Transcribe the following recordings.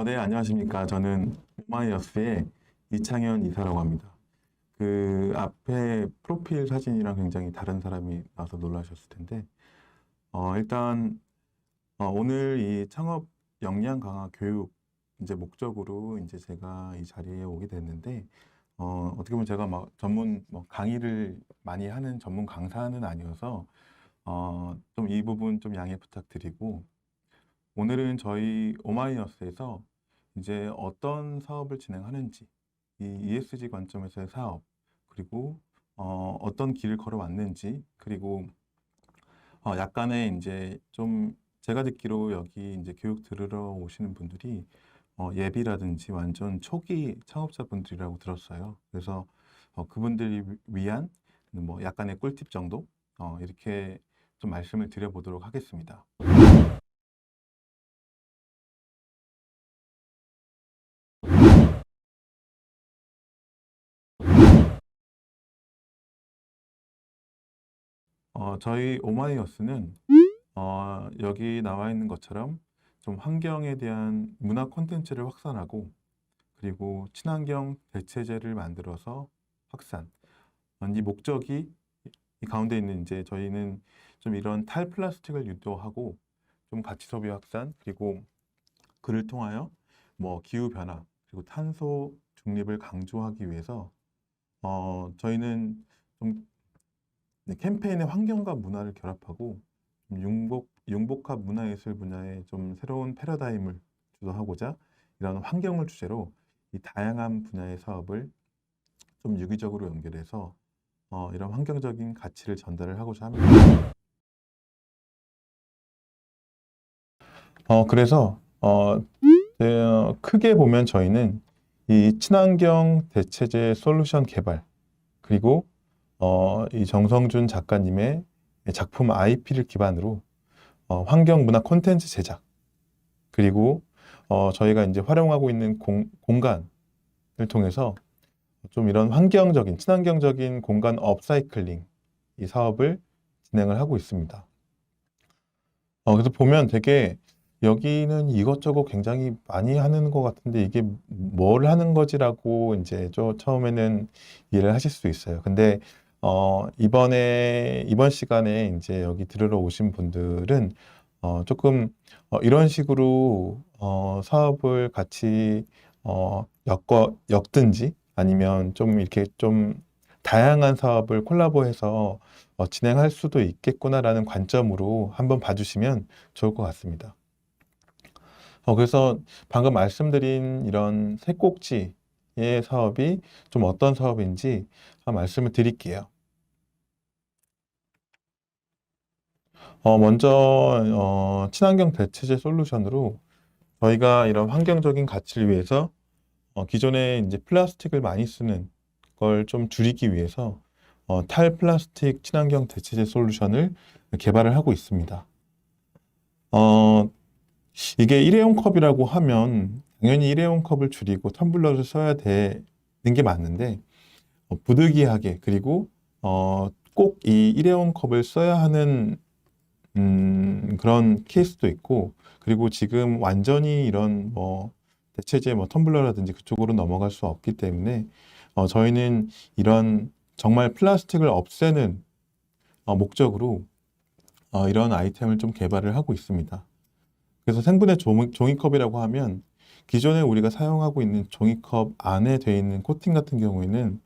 네, 안녕하십니까. 저는 오마이어스의 이창현 이사라고 합니다. 그 앞에 프로필 사진이랑 굉장히 다른 사람이 나와서 놀라셨을 텐데, 일단 오늘 이 창업 역량 강화 교육 이제 목적으로 이제 제가 이 자리에 오게 됐는데, 어떻게 보면 제가 막 전문 강의를 많이 하는 전문 강사는 아니어서 좀 이 부분 좀 양해 부탁드리고, 오늘은 저희 오마이너스에서 이제 어떤 사업을 진행하는지, 이 ESG 관점에서의 사업, 그리고 어떤 길을 걸어왔는지, 그리고 약간의 이제 좀 제가 듣기로 여기 이제 교육 들으러 오시는 분들이 예비라든지 완전 초기 창업자분들이라고 들었어요. 그래서 그분들이 위한 뭐 약간의 꿀팁 정도 이렇게 좀 말씀을 드려보도록 하겠습니다. 저희 오마이어스는 여기 나와 있는 것처럼 좀 환경에 대한 문화 콘텐츠를 확산하고 그리고 친환경 대체제를 만들어서 확산. 이 목적이 이 가운데 있는 이제 저희는 좀 이런 탈플라스틱을 유도하고 좀 가치 소비 확산 그리고 그를 통하여 뭐 기후 변화 그리고 탄소 중립을 강조하기 위해서 저희는 좀 캠페인의 환경과 문화를 결합하고 좀 융복합 문화예술 분야의 좀 새로운 패러다임을 주도하고자 이런 환경을 주제로 이 다양한 분야의 사업을 좀 유기적으로 연결해서 이런 환경적인 가치를 전달을 하고자 합니다. 그래서 크게 보면 저희는 이 친환경 대체제 솔루션 개발 그리고 이 정성준 작가님의 작품 IP를 기반으로 환경 문화 콘텐츠 제작 그리고 저희가 이제 활용하고 있는 공간을 통해서 좀 이런 환경적인 친환경적인 공간 업사이클링 이 사업을 진행을 하고 있습니다. 그래서 보면 되게 여기는 이것저것 굉장히 많이 하는 것 같은데 이게 뭘 하는 거지라고 이제 처음에는 이해를 하실 수 있어요. 근데 이번 시간에 이제 여기 들으러 오신 분들은 조금 이런 식으로 사업을 같이 엮든지 아니면 좀 이렇게 좀 다양한 사업을 콜라보해서 진행할 수도 있겠구나라는 관점으로 한번 봐주시면 좋을 것 같습니다. 그래서 방금 말씀드린 이런 세 꼭지의 사업이 좀 어떤 사업인지 한번 말씀을 드릴게요. 먼저 친환경 대체제 솔루션으로 저희가 이런 환경적인 가치를 위해서 기존에 이제 플라스틱을 많이 쓰는 걸 좀 줄이기 위해서 탈플라스틱 친환경 대체제 솔루션을 개발을 하고 있습니다. 어, 이게 일회용 컵이라고 하면 당연히 일회용 컵을 줄이고 텀블러를 써야 되는 게 맞는데 부득이하게 그리고 꼭 이 일회용 컵을 써야 하는 그런 케이스도 있고 그리고 지금 완전히 이런 뭐 대체제 뭐 텀블러라든지 그쪽으로 넘어갈 수 없기 때문에 저희는 이런 정말 플라스틱을 없애는 목적으로 이런 아이템을 좀 개발을 하고 있습니다. 그래서 생분해 종이컵이라고 하면 기존에 우리가 사용하고 있는 종이컵 안에 되어 있는 코팅 같은 경우에는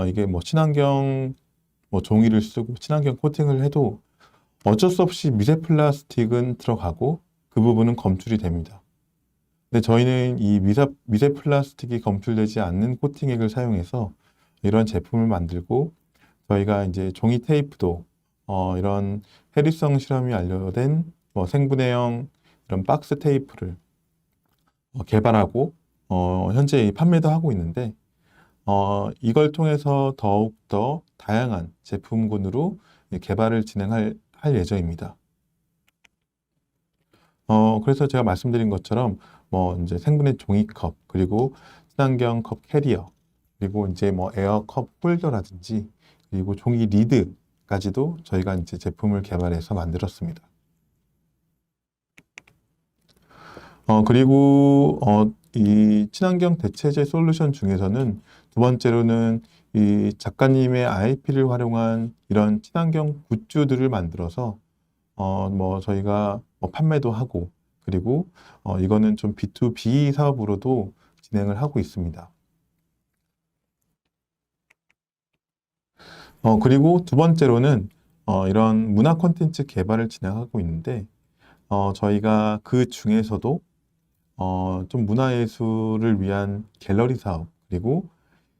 이게 뭐 친환경 뭐 종이를 쓰고 친환경 코팅을 해도 어쩔 수 없이 미세 플라스틱은 들어가고 그 부분은 검출이 됩니다. 근데 저희는 이 미세 플라스틱이 검출되지 않는 코팅액을 사용해서 이런 제품을 만들고 저희가 이제 종이 테이프도 이런 해리성 실험이 완료된 뭐 생분해형 이런 박스 테이프를 개발하고 현재 판매도 하고 있는데 이걸 통해서 더욱더 다양한 제품군으로 개발을 할 예정입니다. 그래서 제가 말씀드린 것처럼 뭐 이제 생분해 종이컵 그리고 친환경 컵 캐리어 그리고 이제 뭐 에어컵 홀더라든지 그리고 종이 리드까지도 저희가 이제 제품을 개발해서 만들었습니다. 그리고 이 친환경 대체재 솔루션 중에서는 두 번째로는 이 작가님의 IP를 활용한 이런 친환경 굿즈들을 만들어서 뭐 저희가 뭐 판매도 하고, 그리고 이거는 좀 B2B 사업으로도 진행을 하고 있습니다. 그리고 두 번째로는 이런 문화 콘텐츠 개발을 진행하고 있는데, 저희가 그 중에서도 좀 문화예술을 위한 갤러리 사업, 그리고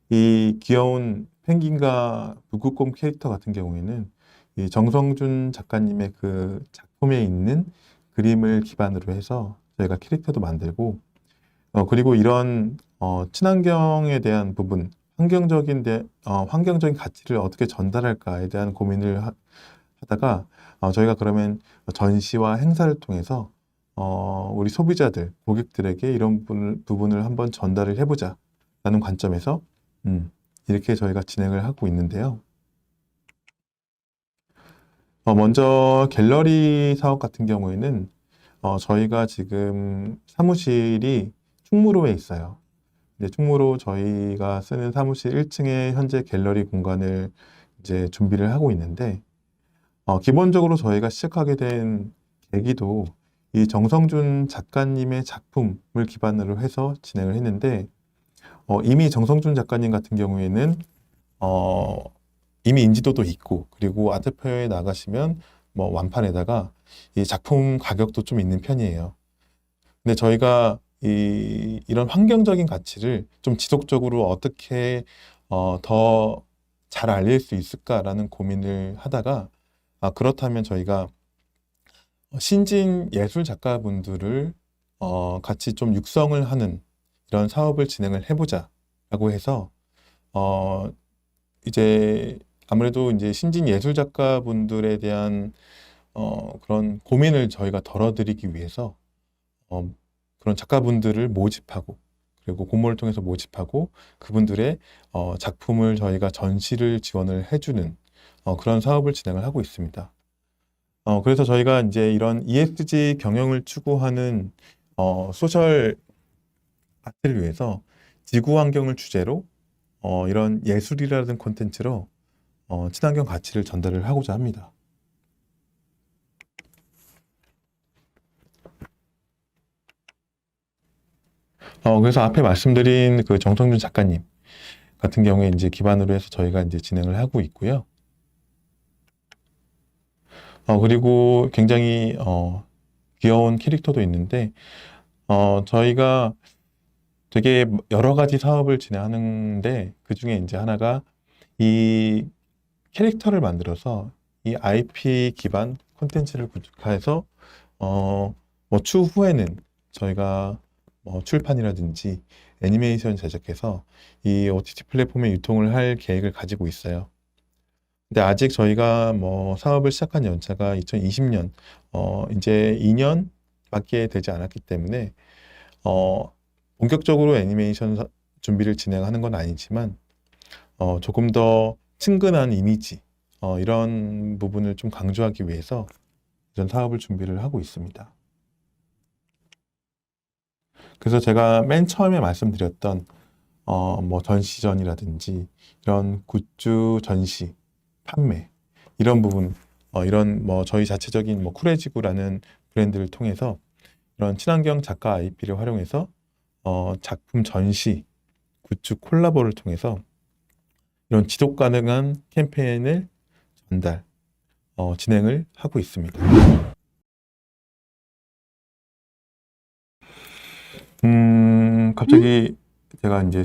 이 귀여운 펭귄과 북극곰 캐릭터 같은 경우에는 이 정성준 작가님의 그 작품에 있는 그림을 기반으로 해서 저희가 캐릭터도 만들고, 그리고 이런 친환경에 대한 부분, 환경적인 가치를 어떻게 전달할까에 대한 고민을 하다가 저희가 그러면 전시와 행사를 통해서 우리 소비자들, 고객들에게 이런 부분을 한번 전달을 해보자 라는 관점에서 이렇게 저희가 진행을 하고 있는데요. 먼저 갤러리 사업 같은 경우에는 저희가 지금 사무실이 충무로에 있어요. 이제 충무로 저희가 쓰는 사무실 1층에 현재 갤러리 공간을 이제 준비를 하고 있는데, 기본적으로 저희가 시작하게 된 계기도 이 정성준 작가님의 작품을 기반으로 해서 진행을 했는데, 이미 정성준 작가님 같은 경우에는 어, 이미 인지도도 있고, 그리고 아트페어에 나가시면 뭐 완판에다가 이 작품 가격도 좀 있는 편이에요. 근데 저희가 이런 환경적인 가치를 좀 지속적으로 어떻게 더 잘 알릴 수 있을까라는 고민을 하다가, 그렇다면 저희가 신진 예술 작가분들을 같이 좀 육성을 하는 이런 사업을 진행을 해보자라고 해서 어, 이제 아무래도 이제 신진 예술 작가분들에 대한 그런 고민을 저희가 덜어드리기 위해서 어, 그런 작가분들을 모집하고, 그리고 공모를 통해서 모집하고 그분들의 작품을 저희가 전시를 지원을 해주는 그런 사업을 진행을 하고 있습니다. 그래서 저희가 이제 이런 ESG 경영을 추구하는 소셜 아트를 위해서 지구 환경을 주제로 이런 예술이라는 콘텐츠로 친환경 가치를 전달을 하고자 합니다. 그래서 앞에 말씀드린 그 정성준 작가님 같은 경우에 이제 기반으로 해서 저희가 이제 진행을 하고 있고요. 그리고 굉장히 귀여운 캐릭터도 있는데, 저희가 되게 여러 가지 사업을 진행하는데, 그 중에 이제 하나가 이 캐릭터를 만들어서 이 IP 기반 콘텐츠를 구축해서 뭐 추후에는 저희가 뭐 출판이라든지 애니메이션 제작해서 이 OTT 플랫폼에 유통을 할 계획을 가지고 있어요. 근데 아직 저희가 뭐 사업을 시작한 연차가 2020년, 이제 2년밖에 되지 않았기 때문에 본격적으로 애니메이션 준비를 진행하는 건 아니지만 조금 더 친근한 이미지, 이런 부분을 좀 강조하기 위해서 이런 사업을 준비를 하고 있습니다. 그래서 제가 맨 처음에 말씀드렸던 뭐 전시전이라든지 이런 굿즈 전시, 판매 이런 부분, 이런 뭐 저희 자체적인 뭐 쿨해지구라는 브랜드를 통해서 이런 친환경 작가 IP를 활용해서 작품 전시, 굿즈 콜라보를 통해서 이런 지속 가능한 캠페인을 전달, 진행을 하고 있습니다. 갑자기 제가 이제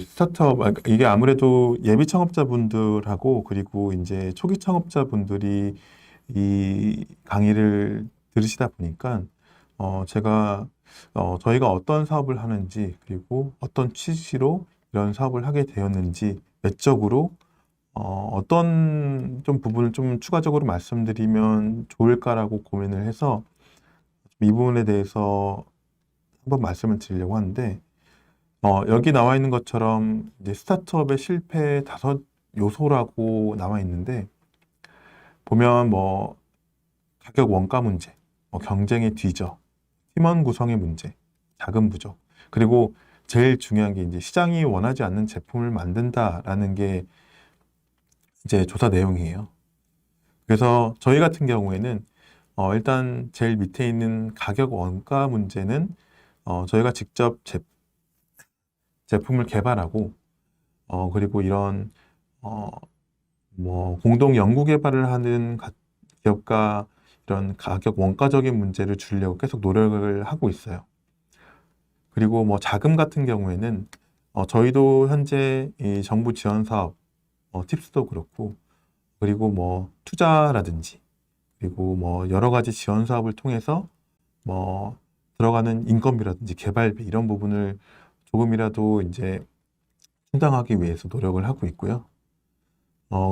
이게 아무래도 예비 창업자분들하고, 그리고 이제 초기 창업자분들이 이 강의를 들으시다 보니까, 제가, 저희가 어떤 사업을 하는지, 그리고 어떤 취지로 이런 사업을 하게 되었는지, 외적으로, 어떤 좀 부분을 좀 추가적으로 말씀드리면 좋을까라고 고민을 해서 이 부분에 대해서 한번 말씀을 드리려고 하는데, 여기 나와 있는 것처럼 이제 스타트업의 실패 5요소라고 나와 있는데, 보면 뭐 가격 원가 문제, 뭐 경쟁의 뒤져, 팀원 구성의 문제, 자금 부족. 그리고 제일 중요한 게 이제 시장이 원하지 않는 제품을 만든다라는 게 이제 조사 내용이에요. 그래서 저희 같은 경우에는 일단 제일 밑에 있는 가격 원가 문제는 저희가 직접 제품을 개발하고 그리고 이런 어, 뭐 공동 연구 개발을 하는 기업과 이런 가격 원가적인 문제를 줄이려고 계속 노력을 하고 있어요. 그리고 뭐 자금 같은 경우에는 저희도 현재 이 정부 지원 사업 팁스도 그렇고 그리고 뭐 투자라든지 그리고 뭐 여러 가지 지원 사업을 통해서 뭐 들어가는 인건비라든지 개발비 이런 부분을 조금이라도 이제 충당하기 위해서 노력을 하고 있고요.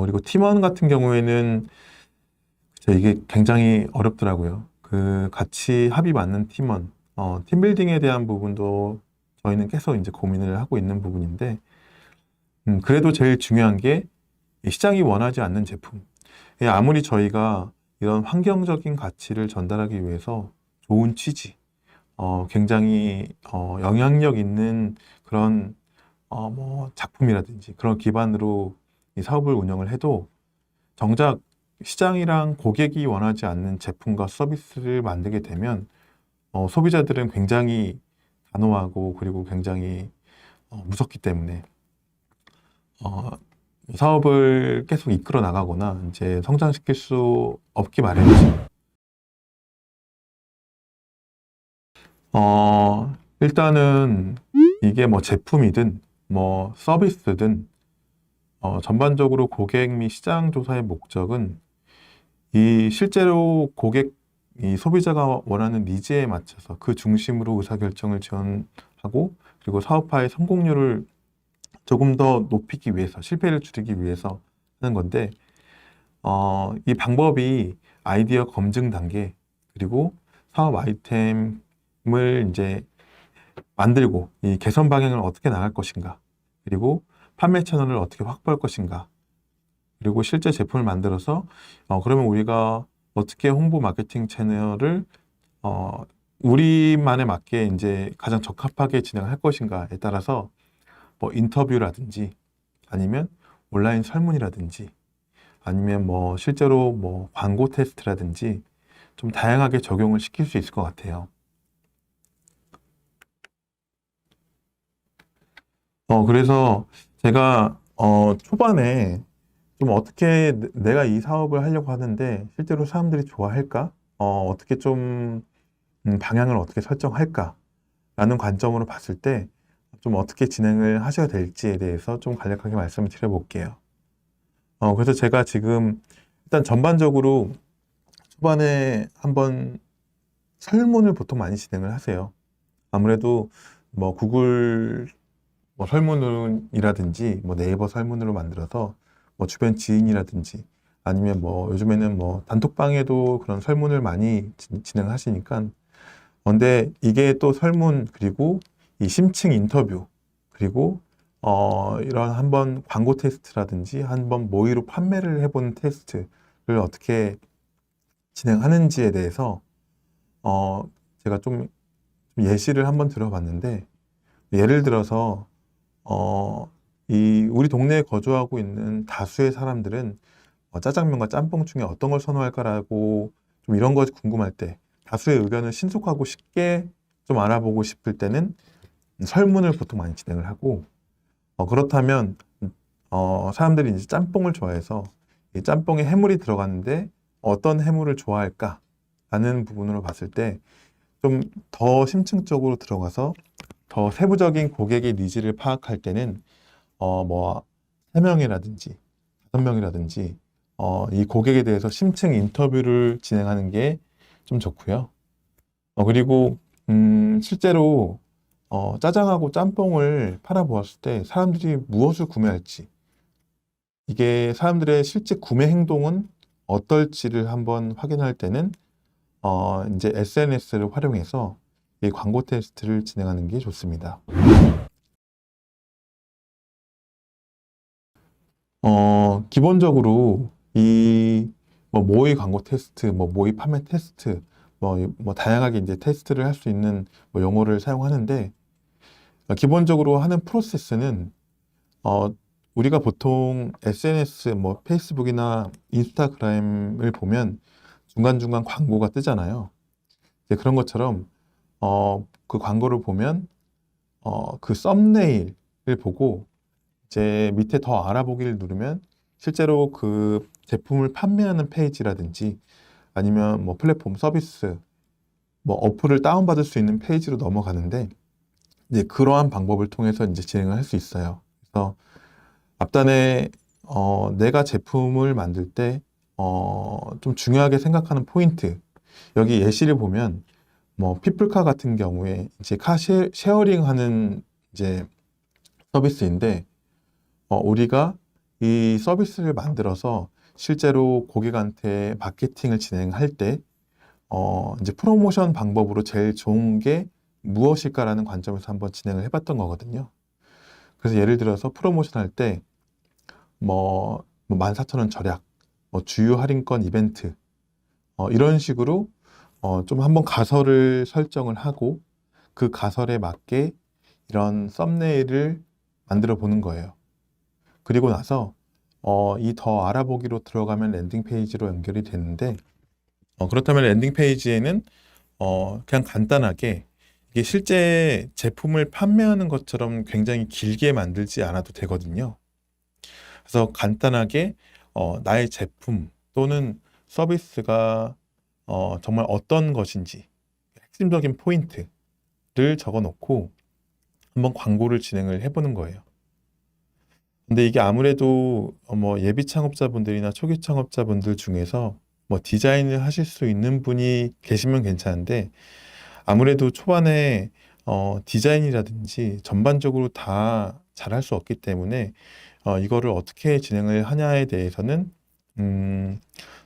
그리고 팀원 같은 경우에는 이게 굉장히 어렵더라고요. 그 같이 합이 맞는 팀원, 팀빌딩에 대한 부분도 저희는 계속 이제 고민을 하고 있는 부분인데, 그래도 제일 중요한 게 이 시장이 원하지 않는 제품. 아무리 저희가 이런 환경적인 가치를 전달하기 위해서 좋은 취지, 굉장히 영향력 있는 그런 뭐 작품이라든지 그런 기반으로 이 사업을 운영을 해도 정작 시장이랑 고객이 원하지 않는 제품과 서비스를 만들게 되면 소비자들은 굉장히 단호하고 그리고 굉장히 무섭기 때문에 사업을 계속 이끌어 나가거나 이제 성장시킬 수 없기 마련이죠. 일단은 이게 뭐 제품이든 뭐 서비스든 전반적으로 고객 및 시장 조사의 목적은 이 실제로 이 소비자가 원하는 니즈에 맞춰서 그 중심으로 의사결정을 지원하고 그리고 사업화의 성공률을 조금 더 높이기 위해서 실패를 줄이기 위해서 하는 건데 이 방법이 아이디어 검증 단계 그리고 사업 아이템을 이제 만들고 이 개선 방향을 어떻게 나갈 것인가 그리고 판매 채널을 어떻게 확보할 것인가 그리고 실제 제품을 만들어서 그러면 우리가 어떻게 홍보 마케팅 채널을 우리만에 맞게 이제 가장 적합하게 진행할 것인가에 따라서 뭐 인터뷰라든지 아니면 온라인 설문이라든지 아니면 뭐 실제로 뭐 광고 테스트라든지 좀 다양하게 적용을 시킬 수 있을 것 같아요. 그래서 제가 초반에 좀 어떻게 내가 이 사업을 하려고 하는데 실제로 사람들이 좋아할까? 어떻게 좀 방향을 어떻게 설정할까? 라는 관점으로 봤을 때 좀 어떻게 진행을 하셔야 될지에 대해서 좀 간략하게 말씀을 드려볼게요. 그래서 제가 지금 일단 전반적으로 초반에 한번 설문을 보통 많이 진행을 하세요. 아무래도 뭐 구글 뭐 설문이라든지 뭐 네이버 설문으로 만들어서 뭐 주변 지인이라든지 아니면 뭐 요즘에는 뭐 단톡방에도 그런 설문을 많이 진행하시니까 근데 이게 또 설문 그리고 이 심층 인터뷰 그리고 이런 한번 광고 테스트라든지 한번 모의로 판매를 해보는 테스트를 어떻게 진행하는지에 대해서 제가 좀 예시를 한번 들어봤는데 예를 들어서 이 우리 동네에 거주하고 있는 다수의 사람들은 짜장면과 짬뽕 중에 어떤 걸 선호할까라고 좀 이런 거 궁금할 때 다수의 의견을 신속하고 쉽게 좀 알아보고 싶을 때는 설문을 보통 많이 진행을 하고 그렇다면 사람들이 이제 짬뽕을 좋아해서 이 짬뽕에 해물이 들어갔는데 어떤 해물을 좋아할까 라는 부분으로 봤을 때 좀 더 심층적으로 들어가서 더 세부적인 고객의 니즈를 파악할 때는 뭐 3명이라든지 5명이라든지 이 고객에 대해서 심층 인터뷰를 진행하는 게 좀 좋고요. 그리고 실제로 짜장하고 짬뽕을 팔아보았을 때 사람들이 무엇을 구매할지 이게 사람들의 실제 구매 행동은 어떨지를 한번 확인할 때는 이제 SNS를 활용해서 이 광고 테스트를 진행하는 게 좋습니다. 기본적으로 이 뭐 모의 광고 테스트, 뭐 모의 판매 테스트, 뭐 다양하게 이제 테스트를 할 수 있는 뭐 용어를 사용하는데, 기본적으로 하는 프로세스는 어, 우리가 보통 SNS, 뭐 페이스북이나 인스타그램을 보면 중간중간 광고가 뜨잖아요. 이제 그런 것처럼 그 광고를 보면 그 썸네일을 보고 이제 밑에 더 알아보기를 누르면 실제로 그 제품을 판매하는 페이지라든지 아니면 뭐 플랫폼 서비스, 뭐 어플을 다운받을 수 있는 페이지로 넘어가는데, 이제 그러한 방법을 통해서 이제 진행을 할 수 있어요. 그래서 앞단에 내가 제품을 만들 때 좀 중요하게 생각하는 포인트, 여기 예시를 보면 뭐 피플카 같은 경우에 이제 카 쉐어링 하는 이제 서비스인데, 우리가 이 서비스를 만들어서 실제로 고객한테 마케팅을 진행할 때 이제 프로모션 방법으로 제일 좋은 게 무엇일까라는 관점에서 한번 진행을 해봤던 거거든요. 그래서 예를 들어서 프로모션 할 때 뭐 14,000원 절약, 뭐 주요 할인권 이벤트, 이런 식으로 좀 한번 가설을 설정을 하고 그 가설에 맞게 이런 썸네일을 만들어 보는 거예요. 그리고 나서 이 더 알아보기로 들어가면 랜딩 페이지로 연결이 되는데, 그렇다면 랜딩 페이지에는 그냥 간단하게 이게 실제 제품을 판매하는 것처럼 굉장히 길게 만들지 않아도 되거든요. 그래서 간단하게 나의 제품 또는 서비스가 정말 어떤 것인지 핵심적인 포인트를 적어 놓고 한번 광고를 진행을 해보는 거예요. 근데 이게 아무래도 뭐 예비 창업자분들이나 초기 창업자분들 중에서 뭐 디자인을 하실 수 있는 분이 계시면 괜찮은데, 아무래도 초반에 디자인이라든지 전반적으로 다 잘할 수 없기 때문에 이거를 어떻게 진행을 하냐에 대해서는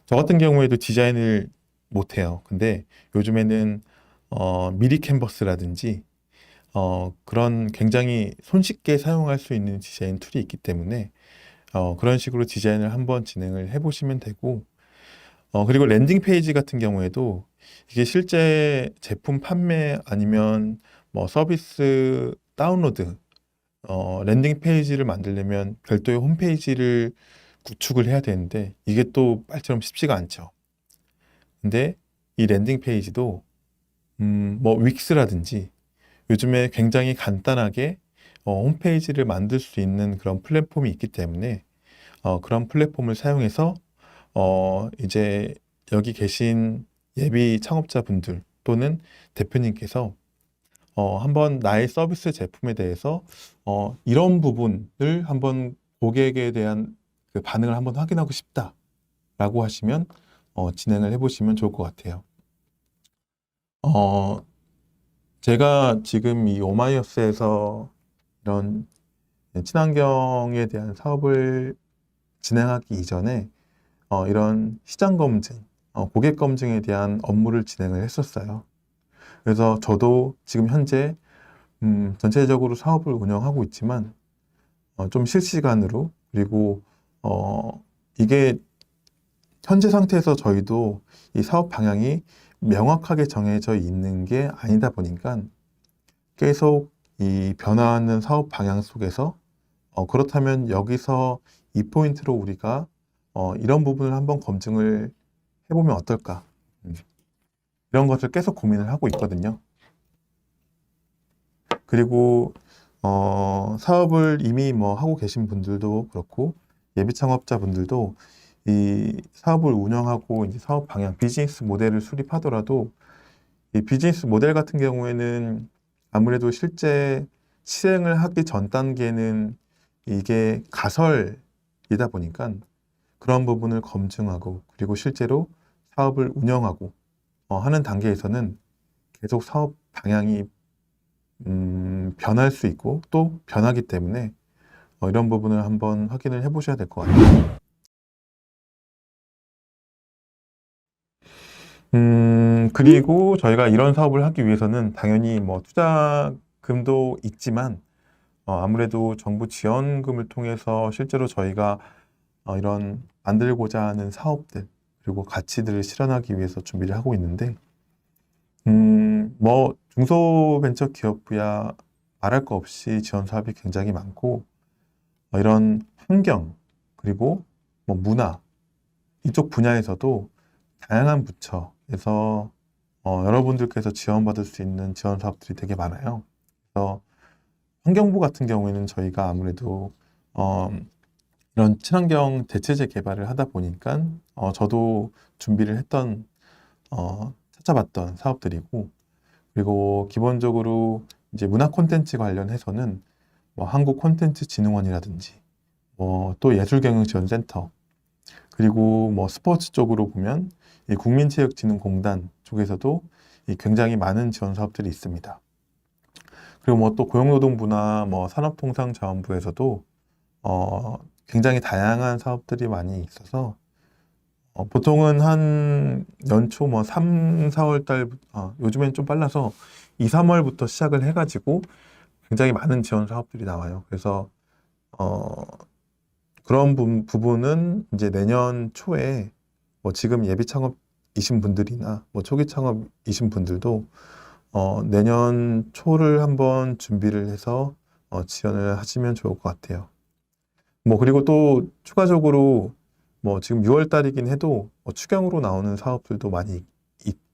저 같은 경우에도 디자인을 못해요. 근데 요즘에는 미리 캔버스라든지 그런 굉장히 손쉽게 사용할 수 있는 디자인 툴이 있기 때문에 그런 식으로 디자인을 한번 진행을 해보시면 되고, 그리고 랜딩 페이지 같은 경우에도 이게 실제 제품 판매 아니면 뭐 서비스 다운로드, 랜딩 페이지를 만들려면 별도의 홈페이지를 구축을 해야 되는데 이게 또 말처럼 쉽지가 않죠. 근데 이 랜딩 페이지도 뭐 윅스라든지 요즘에 굉장히 간단하게 홈페이지를 만들 수 있는 그런 플랫폼이 있기 때문에 그런 플랫폼을 사용해서 이제 여기 계신 예비 창업자분들 또는 대표님께서 한번 나의 서비스 제품에 대해서 이런 부분을 한번 고객에 대한 그 반응을 한번 확인하고 싶다라고 하시면 진행을 해보시면 좋을 것 같아요. 제가 지금 이 오마이어스에서 이런 친환경에 대한 사업을 진행하기 이전에 이런 시장 검증, 고객 검증에 대한 업무를 진행을 했었어요. 그래서 저도 지금 현재 전체적으로 사업을 운영하고 있지만 좀 실시간으로, 그리고 이게 현재 상태에서 저희도 이 사업 방향이 명확하게 정해져 있는 게 아니다 보니까 계속 이 변화하는 사업 방향 속에서 그렇다면 여기서 이 포인트로 우리가 이런 부분을 한번 검증을 해보면 어떨까, 이런 것을 계속 고민을 하고 있거든요. 그리고 사업을 이미 뭐 하고 계신 분들도 그렇고 예비 창업자분들도 이 사업을 운영하고 이제 사업 방향, 비즈니스 모델을 수립하더라도 이 비즈니스 모델 같은 경우에는 아무래도 실제 실행을 하기 전 단계는 이게 가설이다 보니까 그런 부분을 검증하고 그리고 실제로 사업을 운영하고 하는 단계에서는 계속 사업 방향이 변할 수 있고 또 변하기 때문에 이런 부분을 한번 확인을 해 보셔야 될 것 같아요. 그리고 저희가 이런 사업을 하기 위해서는 당연히 뭐 투자금도 있지만 아무래도 정부 지원금을 통해서 실제로 저희가 이런 만들고자 하는 사업들 그리고 가치들을 실현하기 위해서 준비를 하고 있는데, 뭐 중소벤처기업부야 말할 거 없이 지원 사업이 굉장히 많고 이런 환경 그리고 뭐 문화 이쪽 분야에서도 다양한 부처에서 여러분들께서 지원받을 수 있는 지원 사업들이 되게 많아요. 그래서 환경부 같은 경우에는 저희가 아무래도 이런 친환경 대체제 개발을 하다 보니까 저도 준비를 했던 찾아봤던 사업들이고 그리고 기본적으로 이제 문화 콘텐츠 관련해서는 뭐 한국 콘텐츠 진흥원이라든지 뭐 또 예술경영지원센터 그리고 뭐 스포츠 쪽으로 보면 이 국민체육진흥공단 쪽에서도 이 굉장히 많은 지원 사업들이 있습니다. 그리고 뭐 또 고용노동부나 뭐 산업통상자원부에서도 굉장히 다양한 사업들이 많이 있어서 보통은 한 연초 뭐 3, 4월 달, 요즘엔 좀 빨라서 2, 3월부터 시작을 해가지고 굉장히 많은 지원 사업들이 나와요. 그래서 그런 부분은 이제 내년 초에 뭐 지금 예비 창업이신 분들이나 뭐 초기 창업이신 분들도 내년 초를 한번 준비를 해서 지원을 하시면 좋을 것 같아요. 뭐 그리고 또 추가적으로 뭐 지금 6월 달이긴 해도 추경으로 나오는 사업들도 많이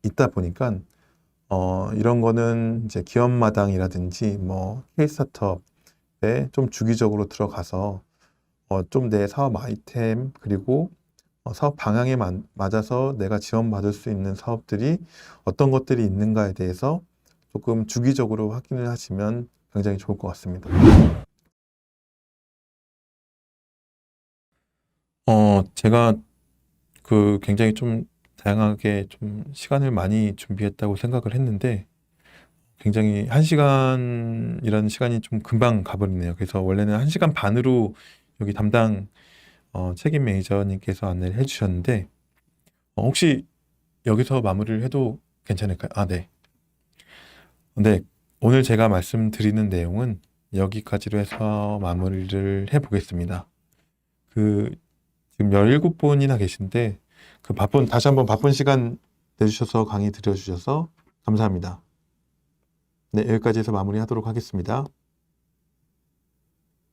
있다 보니까 이런 거는 이제 기업마당이라든지 뭐 K-스타트업에 좀 주기적으로 들어가서 좀 내 사업 아이템 그리고 사업 방향에 맞아서 내가 지원받을 수 있는 사업들이 어떤 것들이 있는가에 대해서 조금 주기적으로 확인을 하시면 굉장히 좋을 것 같습니다. 제가 그 굉장히 좀 다양하게 좀 시간을 많이 준비했다고 생각을 했는데 굉장히 1시간이라는 시간이 좀 금방 가버리네요. 그래서 원래는 1시간 반으로 여기 담당 책임 매니저님께서 안내를 해주셨는데 혹시 여기서 마무리를 해도 괜찮을까요? 아, 네. 네, 오늘 제가 말씀드리는 내용은 여기까지로 해서 마무리를 해보겠습니다. 지금 17분이나 계신데 다시 한번 바쁜 시간 내주셔서 강의 들어주셔서 감사합니다. 네, 여기까지 해서 마무리하도록 하겠습니다.